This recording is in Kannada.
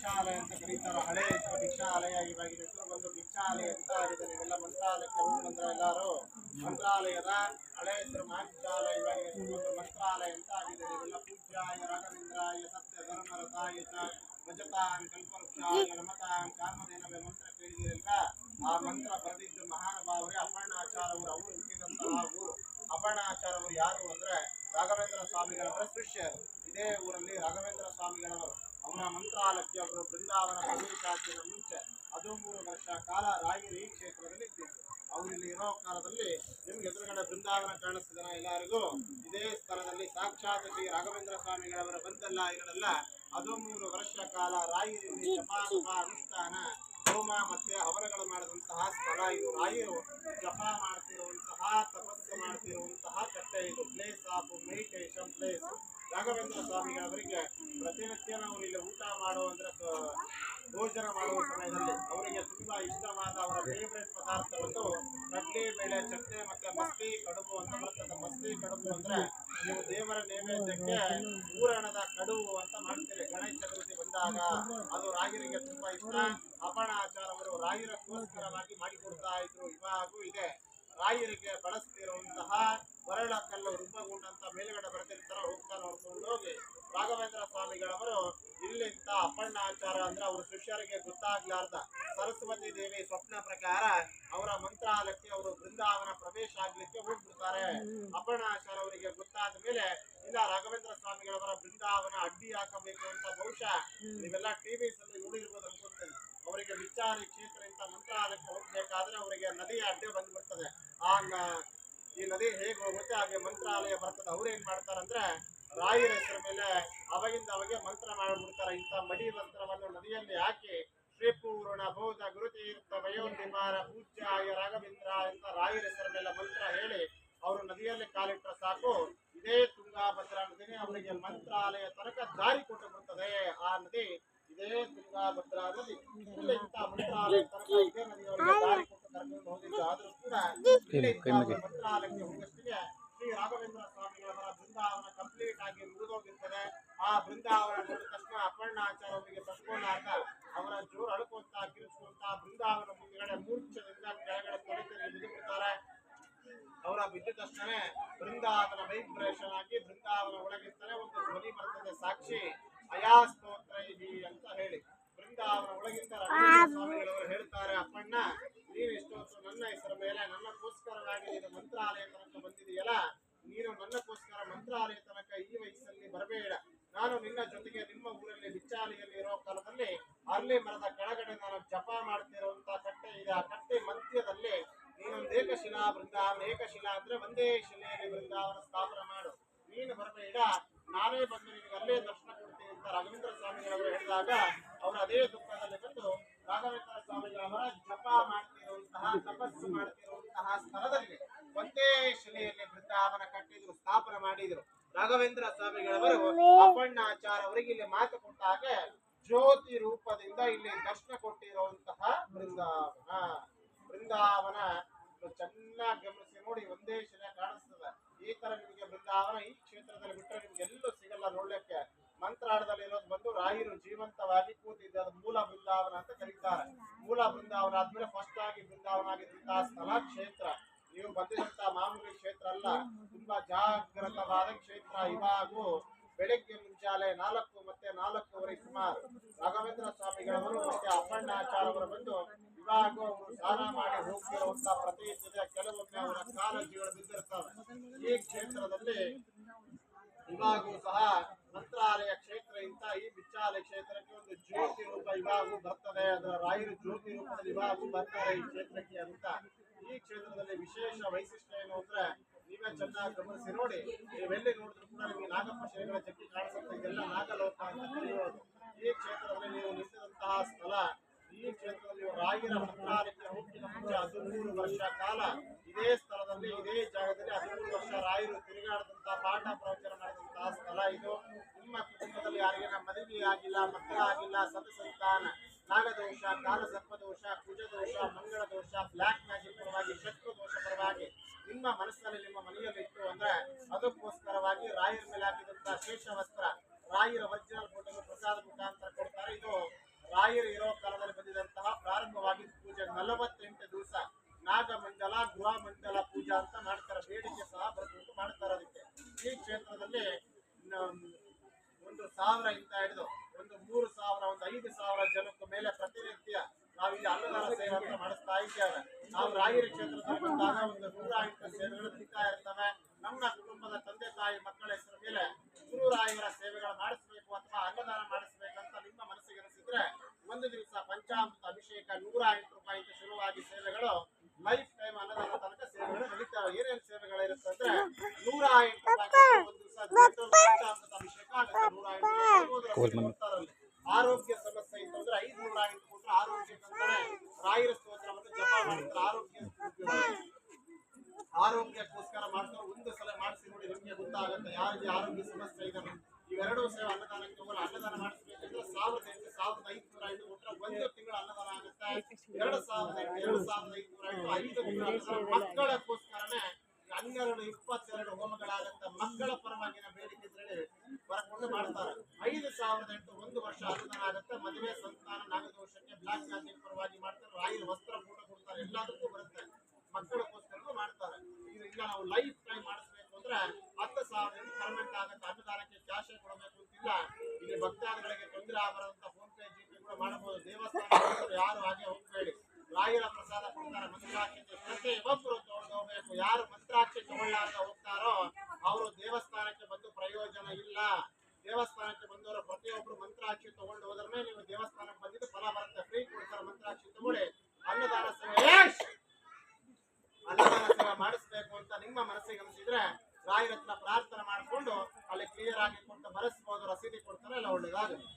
ಭಿಕ್ಷಾಲಯ ಅಂತ ಕರೀತಾರೆ. ಹಳೆ ಹೆಸರು ಭಿಕ್ಷಾಲಯ, ಇವಾಗ ಹೆಸರು ಬಂದು ಭಿಕ್ಷಾಲಯ ಅಂತ ಆಗಿದೆ. ನೀವೆಲ್ಲ ಮಂತ್ರಾಲಯಕ್ಕೆ ಹೋಗಿ ಬಂದ್ರೆ ಎಲ್ಲರೂ ಮಂತ್ರಾಲಯದ ಹಳೆ ಹೆಸರು ಮಾಂಚಾಲಯ, ಇವಾಗ ಹೆಸರು ಬಂದು ಮಂತ್ರಾಲಯ ಅಂತ ಆಗಿದೆ. ನೀವೆಲ್ಲ ಪೂಜ್ಯಾಯ ರಾಘವೇಂದ್ರಾಯ ಸತ್ಯ ಧರ್ಮರತಾಯ ಚ ಭಜತಾಂ ಕಲ್ಪವೃಕ್ಷಾಯ ನಮತಾಂ ಕಾಮಧೇನವೇ ಮಂತ್ರ ಕೇಳಿದಿರಲ್ವ? ಆ ಮಂತ್ರ ಬರೆದಿದ್ದು ಮಹಾನುಭಾವರೇ ಅಪರ್ಣಾಚಾರ್ಯ ಅವರು. ಅವರು ಹುಟ್ಟಿದಂತಹ ಊರು. ಅಪರ್ಣಾಚಾರ್ಯ ಅವರು ಯಾರು ಅಂದ್ರೆ ರಾಘವೇಂದ್ರ ಸ್ವಾಮಿಗಳವರ ಶಿಷ್ಯರು. ಇದೇ ಊರಲ್ಲಿ ರಾಘವೇಂದ್ರ ಸ್ವಾಮಿಗಳವರು ಅವರ ಮಂತ್ರಾಲಯಕ್ಕೆ ಅವರು ಬೃಂದಾವನ ಪ್ರವೇಶಾಕಿನ ಮುಂಚೆ 13 ವರ್ಷ ಕಾಲ ರಾಯರು ಈ ಕ್ಷೇತ್ರದಲ್ಲಿ ಇದ್ದಿದ್ರು. ಅವರು ಇಲ್ಲಿ ಇರೋ ಕಾಲದಲ್ಲಿ ನಿಮ್ಗೆ ಎದುರುಗಡೆ ಬೃಂದಾವನ ಕಾಣಿಸ್ತಿದನ ಎಲ್ಲರಿಗೂ? ಇದೇ ಸ್ಥಳದಲ್ಲಿ ಸಾಕ್ಷಾತ್ ಶ್ರೀ ರಾಘವೇಂದ್ರ ಸ್ವಾಮಿಗಳವರ ಬಂದಲ್ಲ ಇರಲ್ಲ 13 ವರ್ಷ ಕಾಲ ರಾಯರಲ್ಲಿ ಜಪಾನುಪ ಅನುಷ್ಠಾನ ಹೋಮ ಮತ್ತೆ ಹವನಗಳು ಮಾಡಿದಂತಹ ಸ್ಥಳ ಇದು. ರಾಯರು ಜಪ ಮಾಡ್ತಿರುವಂತಹ, ತಪಸ್ಸು ಮಾಡ್ತಿರುವಂತಹ ಕಟ್ಟೆ ಇದು. Place of meditation place. Raghavendra ಸ್ವಾಮಿಗಳವರಿಗೆ ಪ್ರತಿನಿತ್ಯ ನಾವು ಇಲ್ಲಿ ಊಟ ಮಾಡುವಂದ್ರೆ ಭೋಜನ ಮಾಡುವ ಸಮಯದಲ್ಲಿ ಅವರಿಗೆ ತುಂಬಾ ಇಷ್ಟವಾದ ಅವರ ಫೇವ್ರೆಟ್ ಪದಾರ್ಥ ಬಂದು ಕಡ್ಲೆ ಬೇಳೆ ಚಟ್ನಿ ಮತ್ತೆ ಮಸ್ತಿ ಕಡುಬು ಅಂತ ಬರ್ತದೆ. ಮಸ್ತಿ ಕಡುಬು ಅಂದ್ರೆ ನೀವು ದೇವರ ನೈವೇದ್ಯಕ್ಕೆ ಪೂರಣದ ಕಡುಬು ಅಂತ ಮಾಡ್ತೀರಿ ಗಣೇಶ ಚತುರ್ಥಿ ಬಂದಾಗ. ಅದು ರಾಯರಿಗೆ ತುಂಬಾ ಇಷ್ಟ. ಅಪರ್ಣಾಚಾರ್ಯ ಅವರು ರಾಯರಕ್ಕೋಸ್ಕರವಾಗಿ ಮಾಡಿಕೊಡ್ತಾ ಇದ್ರು. ಇವಾಗೂ ಇದೆ. ರಾಯರಿಗೆ ಬಳಸ್ತಿರುವಂತಹ ವರಳಕಲ್ಲು ರುಬ್ಬಗುಂಡಂತ ಮೇಲುಗಡೆ ಬರೆದಿರ್ತಾರ, ಹೋಗ್ತಾ ನೋಡ್ಕೊಂಡು ಹೋಗಿ. ರಾಘವೇಂದ್ರ ಸ್ವಾಮಿಗಳವರು ಇಲ್ಲಿಂದ ಅಪರ್ಣಾಚಾರ್ಯ ಅಂದ್ರೆ ಅವ್ರ ಶಿಷ್ಯರಿಗೆ ಗೊತ್ತಾಗ್ಲಾರ್ದ ಸರಸ್ವತಿ ದೇವಿ ಸ್ವಪ್ನ ಪ್ರಕಾರ ಅವರ ಮಂತ್ರಾಲಯಕ್ಕೆ ಅವರು ಬೃಂದಾವನ ಪ್ರವೇಶ ಆಗ್ಲಿಕ್ಕೆ ಹೋಗ್ಬಿಡ್ತಾರೆ. ಅಪರ್ಣಾಚಾರ್ಯ ಅವರಿಗೆ ಗೊತ್ತಾದ ಮೇಲೆ ಇಲ್ಲ ರಾಘವೇಂದ್ರ ಸ್ವಾಮಿಗಳವರ ಬೃಂದಾವನ ಅಡ್ಡಿ ಹಾಕಬೇಕು ಅಂತ ಬಹುಶಃ ನೀವೆಲ್ಲ ಟಿವಿಸ್ ಅಲ್ಲಿ ನೋಡಿರ್ಬೋದು ಅನ್ಕೊಂತೀನಿ. ಅವರಿಗೆ ವಿಚಾರಿ ಕ್ಷೇತ್ರ ಇಂತ ಮಂತ್ರಾಲಯಕ್ಕೆ ಹೋಗ್ಬೇಕಾದ್ರೆ ಅವರಿಗೆ ನದಿಯ ಅಡ್ಡಿ ಬಂದ್ಬಿಡ್ತದೆ. ಈ ನದಿ ಹೇಗೆ ಹೋಗುತ್ತೆ ಹಾಗೆ ಮಂತ್ರಾಲಯ ಬರ್ತದೆ. ಅವ್ರು ಏನ್ ಮಾಡ್ತಾರಂದ್ರೆ ರಾಯರ ಹೆಸರ ಮೇಲೆ ಅವಾಗಿಂದ ಅವಾಗೆ ಮಂತ್ರ ಮಾಡಿಬಿಡ್ತಾರೆ. ಇಂಥ ಮಡಿ ಮಂತ್ರವನ್ನು ನದಿಯಲ್ಲಿ ಹಾಕಿ ಶ್ರೀಪೂರ್ಣ ಬೋಧ ಗುರುತೀರ್ಥ ವಯೋನಿಮಾರ ಪೂಜ್ಯಾಯ ರಾಘವೇಂದ್ರ ಅಂತ ರಾಯರ ಹೆಸರ ಮೇಲೆ ಮಂತ್ರ ಹೇಳಿ ಅವರು ನದಿಯಲ್ಲಿ ಕಾಲಿಟ್ಟ ಸಾಕು, ಇದೇ ತುಂಗಾಭದ್ರಾ ನದಿನೇ ಅವರಿಗೆ ಮಂತ್ರಾಲಯ ತನಕ ದಾರಿ ಕೊಟ್ಟು ಬಿಡ್ತದೆ. ಆ ನದಿ ಇದೇ ತುಂಗಾಭದ್ರಾ ನದಿ. ಇಲ್ಲ ಇಂಥ ಮಂತ್ರಾಲಯ ತನಕ ಇದೇ ನದಿ ಅವರಿಗೆ ದಾರಿ ಕೊಟ್ಟು ಕರ್ಕೊಂಡು ಹೋಗಿದ್ದು. ಆದ್ರೂ ಕೂಡ ಮಂತ್ರಾಲಯಕ್ಕೆ ಹೋಗಷ್ಟಿಗೆ ಶ್ರೀ ರಾಘವೇಂದ್ರ ಸ್ವಾಮಿಗಳವರ ಬೃಂದಾವನ ಕಂಪ್ಲೀಟ್ ಆಗಿ ಮುಗಿದೋಗಿರ್ತದೆ. ಆ ಬೃಂದಾವನ ನೋಡಿದ ತಕ್ಷಣ ಅಪರ್ಣಾಚಾರ್ಯ ಅವರಿಗೆ ತಕ್ಕೊಂಡಾಗ ಅವರ ಜೋರು ಅಳುಕೊಂತ ಕಿರಿಸ್ಕೊಂತ ಬೃಂದಾವನ ಮುಂದ್ಗಡೆ ಮೂರ್ಛದಿಂದ ಕೆಳಗಡೆ ತೊಳೆದು ಬಿದ್ದುಬಿಡ್ತಾರೆ. ಅವರ ಬಿದ್ದ ತಕ್ಷಣ ಬೃಂದಾವನ ವೈಬ್ರೇಷನ್ ಆಗಿ ಬೃಂದಾವನ ಒಳಗಿರ್ತಾರೆ. ಒಂದು ಧ್ವನಿ ಬರ್ತದೆ, ಸಾಕ್ಷಿ ಅಯಾಸ್ತೋತ್ರ ಅಂತ ಹೇಳಿ. ಬೃಂದಾವನ ಒಳಗಿಂದ ರಾಘವೇಂದ್ರ ಸ್ವಾಮಿಗಳವರು ಹೇಳ್ತಾರೆ, ಅಪ್ಪಣ್ಣ ನೀನು ಇಷ್ಟೊತ್ತು ನನ್ನ ಹೆಸರ ಮೇಲೆ ನನ್ನಕ್ಕೋಸ್ಕರವಾಗಿ ನೀನು ಮಂತ್ರಾಲಯ ತನಕ ಬಂದಿದೆಯಲ್ಲ, ನೀನು ನನ್ನಕ್ಕೋಸ್ಕರ ಮಂತ್ರಾಲಯ ತನಕ ಈ ವಯಸ್ಸಲ್ಲಿ ಬರಬೇಡ. ನಾನು ನಿನ್ನ ಜೊತೆಗೆ ನಿಮ್ಮ ಊರಲ್ಲಿ ಬಿಚ್ಚಾಲಿಯಲ್ಲಿ ಇರೋ ಕಾಲದಲ್ಲಿ ಅರ್ಲಿ ಮರದ ಕೆಳಗಡೆ ನಾನು ಜಪ ಮಾಡ್ತಿರುವಂತ ಕಟ್ಟೆ ಇದೆ. ಆ ಕಟ್ಟೆ ಮಧ್ಯದಲ್ಲಿ ನೀನೊಂದು ಏಕಶಿಲಾ ಬೃಂದಾವನ, ಏಕಶಿಲಾ ಅಂದ್ರೆ ಒಂದೇ ಶಿಲೆಯಲ್ಲಿ ಬೃಂದಾವನ ಸ್ಥಾಪನೆ ಮಾಡು. ನೀನು ಬರಬೇಡ, ನಾನೇ ಬಂದು ನಿನಗೆ ಅಲ್ಲೇ ದರ್ಶನ ಕೊಡ್ತೀನಿ ಅಂತ ರಾಘವೇಂದ್ರ ಸ್ವಾಮಿಗಳವರು ಹೇಳಿದಾಗ ಅವರು ಅದೇ ದುಃಖದಲ್ಲಿ ಬಂದು ರಾಘವೇಂದ್ರ ಸ್ವಾಮಿಗಳವರ ಜಪ ಮಾಡ್ತಿರುವಂತಹ, ತಪಸ್ಸು ಮಾಡ್ತಿರುವಂತಹ ಸ್ಥಳದಲ್ಲಿ ಒಂದೇ ಶಿಲೆಯಲ್ಲಿ ಬೃಂದಾವನ ಕಟ್ಟಿದ್ರು, ಸ್ಥಾಪನೆ ಮಾಡಿದ್ರು. ರಾಘವೇಂದ್ರ ಸ್ವಾಮಿಗಳವರು ಅಪರ್ಣಾಚಾರ್ಯ ಅವರಿಗೆ ಇಲ್ಲಿ ಮಾತು ಕೊಟ್ಟಾಗ ಜ್ಯೋತಿ ರೂಪದಿಂದ ಇಲ್ಲಿ ದರ್ಶನ ಕೊಟ್ಟಿರುವಂತಹ ಬೃಂದಾವನ ಚೆನ್ನಾಗಿ ಗಮನಿಸಿ ನೋಡಿ, ಒಂದೇ ಶಿಲೆ ಕಾಣಿಸ್ತದೆ. ಈ ತರ ನಿಮಗೆ ಬೃಂದಾವನ ಈ ಕ್ಷೇತ್ರದಲ್ಲಿ ಬಿಟ್ಟರೆ ನಿಮ್ಗೆ ಎಲ್ಲೂ ಸಿಗಲ್ಲ ನೋಡ್ಲಿಕ್ಕೆ. ಮಂತ್ರಾಲಯದಲ್ಲಿ ಇರೋದು ಬಂದು ರಾಯರು ಜೀವಂತವಾಗಿ ಕೂತಿದ್ದ ಮೂಲ ಬೃಂದಾವನ ಅಂತ ಕರೀತಾರೆ. ಮೂಲ ಬೃಂದಾವನ ಆದ್ಮೇಲೆ ಫಸ್ಟ್ ಆಗಿ ಬೃಂದಾವನ ಆಗಿದ್ದಂತಹ ಸ್ಥಳ ಕ್ಷೇತ್ರ. ನೀವು ಬಂದಿದಂತ ಮಾಮೂಲಿ ಕ್ಷೇತ್ರ ಅಲ್ಲ, ತುಂಬಾ ಜಾಗೃತವಾದ ಕ್ಷೇತ್ರ. ಇವಾಗೂ ಬೆಳಗ್ಗೆ ಮುಂಚಾಲೆ 4 ಮತ್ತೆ 4:15 ಸುಮಾರು ರಾಘವೇಂದ್ರ ಸ್ವಾಮಿಗಳವರು ಮತ್ತೆ ಅಪರ್ಣಾಚಾರ್ಯ ಅವರು ಬಂದು ಇವಾಗೂ ಅವರು ಸ್ನಾನ ಮಾಡಿ ಹೋಗ್ತಿರುವಂತ ಪ್ರತೀತಿದೆ. ಕೆಲವೊಮ್ಮೆ ಅವರ ಕಾಲಜಿಗಳು ಬಿದ್ದಿರ್ತವೆ. ಈ ಕ್ಷೇತ್ರದಲ್ಲಿ ಇವಾಗೂ ಸಹ ಮಂತ್ರಾಲಯ ಕ್ಷೇತ್ರ ಇಂತ ಈ ಬಿಚ್ಚಾಲಯ ಕ್ಷೇತ್ರಕ್ಕೆ ಒಂದು ಜ್ಯೋತಿ ರೂಪ ಇವಾಗೂ ಬರ್ತದೆ. ಅದರ ರಾಯರು ಜ್ಯೋತಿ ರೂಪದಲ್ಲಿ ಇವಾಗೂ ಬರ್ತಾರೆ ಈ ಕ್ಷೇತ್ರಕ್ಕೆ ಅಂತ. ಈ ಕ್ಷೇತ್ರದಲ್ಲಿ ವಿಶೇಷ ವೈಶಿಷ್ಟ್ಯ ಏನು ಅಂದ್ರೆ ನೀವೇ ಚೆನ್ನಾಗಿ ಗಮನಿಸಿ ನೋಡಿ, ನೀವೆಲ್ಲಿ ನೋಡಿದ್ರು ಕೂಡ ನಿಮಗೆ ನಾಗಪ್ಪ ಶ್ರೀಗಳ ಜಗ್ಗಿ ಕಾಣಿಸುತ್ತೆ. ಇದೆಲ್ಲ ನಾಗಲೋಕ ಅಂತ ಕರೆಯುವುದು. ಈ ಕ್ಷೇತ್ರದಲ್ಲಿ ನೀವು ನಿಂತಿದಂತಹ ಸ್ಥಳ, ಈ ಕ್ಷೇತ್ರದಲ್ಲಿ ರಾಯರ ಮಂತ್ರಾಲಯಕ್ಕೆ ಹೋಗಿದ ಮುಂಚೆ 13 ವರ್ಷ ಕಾಲ ಇದೇ ಸ್ಥಳದಲ್ಲಿ ಇದೇ ಜಾಗದಲ್ಲಿ 13 ವರ್ಷ ರಾಯರು ತಿರುಗಾಡಿದಂತಹ ಪಾಠ ಪ್ರವಚನ ಮಾಡಿದಂತಹ ಸ್ಥಳ ಇದು. ನಿಮ್ಮ ಕುಟುಂಬದಲ್ಲಿ ಯಾರಿಗೇನ ಮದುವೆ ಆಗಿಲ್ಲ, ಮಕ್ಕಳಾಗಿಲ್ಲ, ಸತಸಂತಾನ, ನಾಗದೋಷ, ಕಾಲಸರ್ಪದೋಷ, ಕುಜದೋಷ, ಮಂಗಳ ದೋಷ, ಬ್ಲಾಕ್ ಮ್ಯಾಜಿಕ್ ಪರವಾಗಿ, ಶತ್ರು ದೋಷ ಪರವಾಗಿ ನಿಮ್ಮ ಮನಸ್ಸಿನಲ್ಲಿ ನಿಮ್ಮ ಮನೆಯಲ್ಲಿ ಇತ್ತು ಅಂದ್ರೆ ಅದಕ್ಕೋಸ್ಕರವಾಗಿ ರಾಯರ ಮೇಲೆ ಹಾಕಿದಂತಹ ಶೇಷ ವಸ್ತ್ರ, ರಾಯರ ಒರಿಜಿನಲ್ ಫೋಟೋ ಪ್ರಸಾದ ಮುಖಾಂತರ ಕೊಡ್ತಾರೆ. ಇದು ಅಂತ ಹಿಡಿದು ಒಂದು 3,000 ಒಂದು 5,000 ಜನಕ್ಕೂ ಮೇಲೆ ಪ್ರತಿನಿತ್ಯ ನಾವಿಲ್ಲಿ ಅನ್ನದಾನ ಸೇವೆ ಅಂತ ಮಾಡಿಸ್ತಾ ಇದ್ದೇವೆ. ನಾವು ರಾಯರಿ ಕ್ಷೇತ್ರದಲ್ಲಿ ಬಂದಾಗ ಒಂದು 108 ಸೇವೆಗಳು ನಡೀತಾ ಇರ್ತವೆ. ನಮ್ಮ ಕುಟುಂಬದ ತಂದೆ ತಾಯಿ ಮಕ್ಕಳ ಹೆಸರ ಮೇಲೆ ಗುರುರಾಯರ ಸೇವೆಗಳು ಮಾಡಿಸ್ಬೇಕು ಅಥವಾ ಅನ್ನದಾನ ಮಾಡಿಸ್ಬೇಕಂತ ನಿಮ್ಮ ಮನಸ್ಸಿಗೆ ಅನಿಸಿದ್ರೆ ಒಂದು ದಿವಸ ಪಂಚಾಮೃತ ಅಭಿಷೇಕ 108 ರೂಪಾಯಿಗೆ ಶುರುವಾಗಿ ಸೇವೆಗಳು ಲೈಫ್ ಟೈಮ್ ಅನ್ನದಾನ ತನಕ ಸೇವೆಗಳು ನಡೀತಾವೆ. ಏನೇನು ಸೇವೆಗಳಿರುತ್ತೆ ಅಂದ್ರೆ 108 ರೂಪಾಯಿ ಒಂದು ದಿವಸ ಪಂಚಾಮೃತ ಅಭಿಷೇಕ ಆಗುತ್ತೆ. 108 ಆರೋಗ್ಯ ಸಮಸ್ಯೆ ಇತ್ತಂದ್ರೆ 508 ಕೊಟ್ಟರೆ ಆರೋಗ್ಯಕ್ಕಂತಾನೆ ರಾಯರ ಸ್ತೋತ್ರವನ್ನು ಜಪ ಮಾಡ್ತಾರೆ. ಆರೋಗ್ಯಕ್ಕೋಸ್ಕರ ಮಾಡ್ತಾರೆ. ಒಂದು ಸಲ ಮಾಡಿಸಿ ನೋಡಿ, ನಿಮಗೆ ಗೊತ್ತಾಗುತ್ತೆ ಯಾರಿಗೆ ಆರೋಗ್ಯ ಸಮಸ್ಯೆ ಇದೆ. ಇವೆರಡೂ ಸೇವೆ ಅನ್ನದಾನಕ್ಕೆ ಹೋಗಲ್ಲ. ಅನ್ನದಾನ ಮಾಡಿಸ್ಬೇಕಂದ್ರೆ 1,800 1,505 ಕೊಟ್ಟರೆ ಒಂದು ತಿಂಗಳ ಅನ್ನದಾನ ಆಗುತ್ತೆ. 2,008 2,505 5 ತಿಂಗಳ ಮಕ್ಕಳಕ್ಕೋಸ್ಕರನೇ 1222 ಹೋಮಗಳಾಗುತ್ತೆ. ಮಕ್ಕಳ ಪರವಾಗಿನ ಬೇಡಿಕೆ ಇದ್ರೆ ಹೊರಕೊಂಡು ಮಾಡ್ತಾರೆ. 5,008 ಒಂದು ವರ್ಷ ಅನ್ನದಾನ ಆಗುತ್ತೆ. ಮದುವೆ ಸಂತಾನ ನಾಗದೋಷಕ್ಕೆ ಬ್ಲಾಕ್ ಮ್ಯಾಜಿಕ್ ಪರವಾಗಿ ಮಾಡ್ತಾರೆ. ರಾಯರ ವಸ್ತ್ರ ಕೂಟ ಕೊಡ್ತಾರೆ. ಎಲ್ಲದಕ್ಕೂ ಬರುತ್ತೆ. ಮಕ್ಕಳಕ್ಕೋಸ್ಕರ ಮಾಡ್ತಾರೆ. ಈಗ ನಾವು ಲೈಫ್ ಟೈಮ್ ಮಾಡಿಸ್ಬೇಕು ಅಂದ್ರೆ 10,000 ಪರ್ಮನೆಂಟ್ ಆಗುತ್ತೆ. ಅನ್ನದಾನಕ್ಕೆ ಕ್ಯಾಶೇ ಕೊಡಬೇಕು ಅಂತಿಲ್ಲ. ಇಲ್ಲಿ ಭಕ್ತಾದಿಗಳಿಗೆ ತೊಂದರೆ ಆಗಬಾರದಂತ ಫೋನ್ ಪೇ ಜಿಪೇ ಕೂಡ ಮಾಡಬಹುದು. ದೇವಸ್ಥಾನ ಯಾರು ಹಾಗೆ ಹೋಗಬೇಡಿ. ರಾಯರ ಪ್ರಸಾದ ಕೊಡ್ತಾರೆ. ಮಂತ್ರಾಕ್ಷತೆ ಪ್ರತಿ ಒಬ್ಬರು ತಗೊಂಡು ಹೋಗ್ಬೇಕು. ಯಾರು ಮಂತ್ರಾಕ್ಷತೆ ತಗೊಳ್ಳಾರ್ದ ಹೋಗ್ತಾರೋ ಅವರು ದೇವಸ್ಥಾನಕ್ಕೆ ಬಂದು ಪ್ರಯೋಜನ ಇಲ್ಲ. ದೇವಸ್ಥಾನಕ್ಕೆ ಬಂದವರು ಪ್ರತಿಯೊಬ್ಬರು ಮಂತ್ರಾಕ್ಷಿ ತಗೊಂಡು ಹೋದ್ರೆ ನೀವು ದೇವಸ್ಥಾನಕ್ಕೆ ಬಂದಿದ್ದು ಫಲ ಬರುತ್ತೆ. ಫ್ರೀ ಕೊಡ್ತಾರೆ. ಮಂತ್ರಾಕ್ಷಿ ತಗೊಳ್ಳಿ. ಅನ್ನದಾನ ಸೇವೆ ಮಾಡಿಸ್ಬೇಕು ಅಂತ ನಿಮ್ಮ ಮನಸ್ಸಿಗೆ ಅನಿಸಿದ್ರೆ ರಾಯರ ಹತ್ರ ಪ್ರಾರ್ಥನೆ ಮಾಡಿಕೊಂಡು ಅಲ್ಲಿ ಕ್ಲಿಯರ್ ಆಗಿ ಕೊಟ್ಟು ಬರೆಸಬಹುದು. ರಸೀದಿ ಕೊಡ್ತಾರೆ. ಎಲ್ಲ ಒಳ್ಳೇದಾಗುತ್ತೆ.